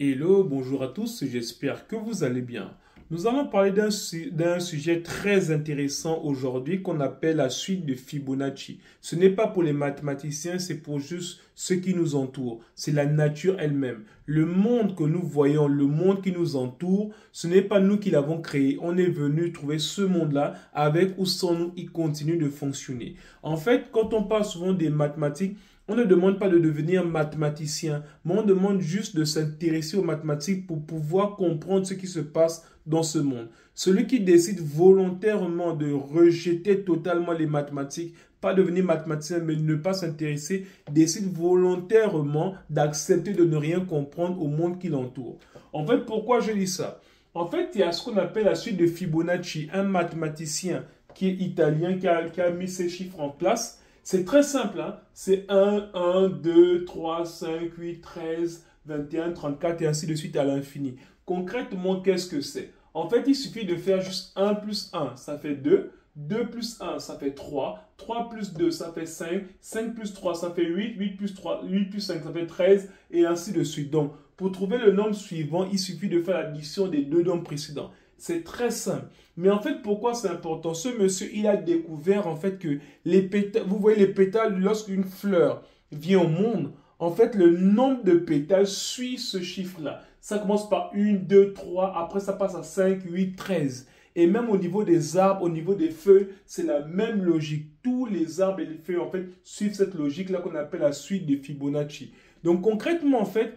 Hello, bonjour à tous, j'espère que vous allez bien. Nous allons parler d'un sujet très intéressant aujourd'hui qu'on appelle la suite de Fibonacci. Ce n'est pas pour les mathématiciens, c'est pour juste ceux qui nous entourent. C'est la nature elle-même. Le monde que nous voyons, le monde qui nous entoure, ce n'est pas nous qui l'avons créé. On est venu trouver ce monde-là avec ou sans nous, il continue de fonctionner. En fait, quand on parle souvent des mathématiques, on ne demande pas de devenir mathématicien, mais on demande juste de s'intéresser aux mathématiques pour pouvoir comprendre ce qui se passe dans ce monde. Celui qui décide volontairement de rejeter totalement les mathématiques, pas devenir mathématicien, mais ne pas s'intéresser, décide volontairement d'accepter de ne rien comprendre au monde qui l'entoure. En fait, pourquoi je dis ça? En fait, il y a ce qu'on appelle la suite de Fibonacci, un mathématicien qui est italien, qui a mis ces chiffres en place. C'est très simple, hein? C'est 1, 2, 3, 5, 8, 13, 21, 34 et ainsi de suite à l'infini. Concrètement, qu'est-ce que c'est? En fait, il suffit de faire juste 1 plus 1, ça fait 2. 2 plus 1, ça fait 3. 3 plus 2, ça fait 5. 5 plus 3, ça fait 8. 8 plus 3, 8 plus 5, ça fait 13 et ainsi de suite. Donc, pour trouver le nombre suivant, il suffit de faire l'addition des deux nombres précédents. C'est très simple. Mais en fait, pourquoi c'est important? Ce monsieur, il a découvert en fait que les pétales, vous voyez les pétales, lorsqu'une fleur vient au monde, en fait, le nombre de pétales suit ce chiffre-là. Ça commence par 1, 2, 3, après ça passe à 5, 8, 13. Et même au niveau des arbres, au niveau des feuilles, c'est la même logique. Tous les arbres et les feuilles, en fait, suivent cette logique-là qu'on appelle la suite de Fibonacci. Donc, concrètement, en fait,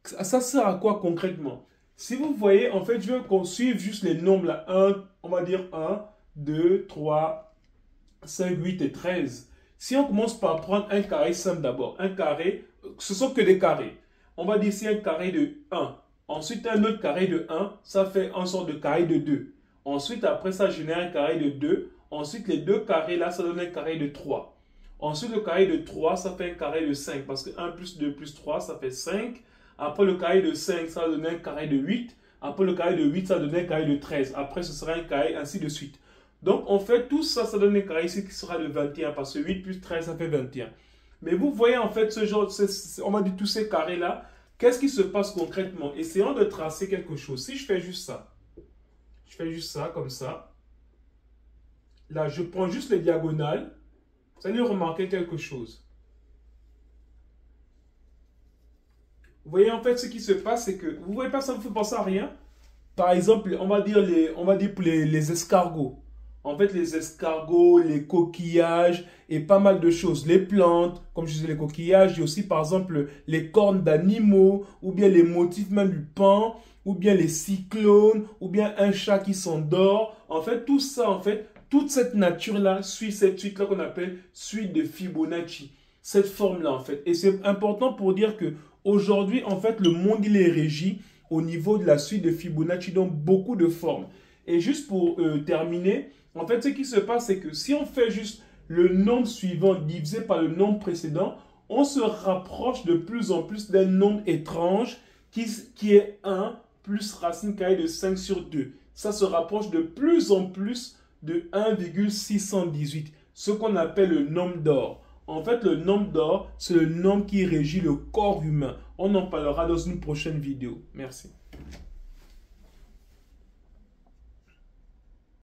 ça sert à quoi concrètement? Si vous voyez, en fait, je veux qu'on suive juste les nombres là. 1, on va dire 1, 2, 3, 5, 8 et 13. Si on commence par prendre un carré simple d'abord, un carré, ce sont que des carrés. On va dire ici un carré de 1. Ensuite, un autre carré de 1, ça fait un sort de carré de 2. Ensuite, après ça génère un carré de 2. Ensuite, les deux carrés là, ça donne un carré de 3. Ensuite, le carré de 3, ça fait un carré de 5. Parce que 1 plus 2 plus 3, ça fait 5. Après le carré de 5, ça va donner un carré de 8. Après le carré de 8, ça va donner un carré de 13. Après, ce sera un carré, ainsi de suite. Donc, on fait tout ça, ça donne un carré ici qui sera de 21. Parce que 8 plus 13, ça fait 21. Mais vous voyez en fait ce genre, on va dire tous ces carrés-là. Qu'est-ce qui se passe concrètement? Essayons de tracer quelque chose. Si je fais juste ça, comme ça. Là, je prends juste les diagonales. Vous allez remarquer quelque chose. Vous voyez en fait ce qui se passe, c'est que, vous voyez pas ça, vous fait penser à rien. Par exemple, on va dire pour les escargots. En fait, les escargots, les coquillages et pas mal de choses. Les plantes, comme je disais, les coquillages, et aussi par exemple les cornes d'animaux, ou bien les motifs même du pan, ou bien les cyclones, ou bien un chat qui s'endort. En fait, tout ça, en fait, toute cette nature-là suit cette suite-là qu'on appelle suite de Fibonacci. Cette forme-là, en fait. Et c'est important pour dire que aujourd'hui, en fait, le monde, il est régi au niveau de la suite de Fibonacci, donc beaucoup de formes. Et juste pour terminer, en fait, ce qui se passe, c'est que si on fait juste le nombre suivant divisé par le nombre précédent, on se rapproche de plus en plus d'un nombre étrange qui est 1 plus racine carrée de 5 sur 2. Ça se rapproche de plus en plus de 1,618, ce qu'on appelle le nombre d'or. En fait, le nombre d'or, c'est le nombre qui régit le corps humain. On en parlera dans une prochaine vidéo. Merci.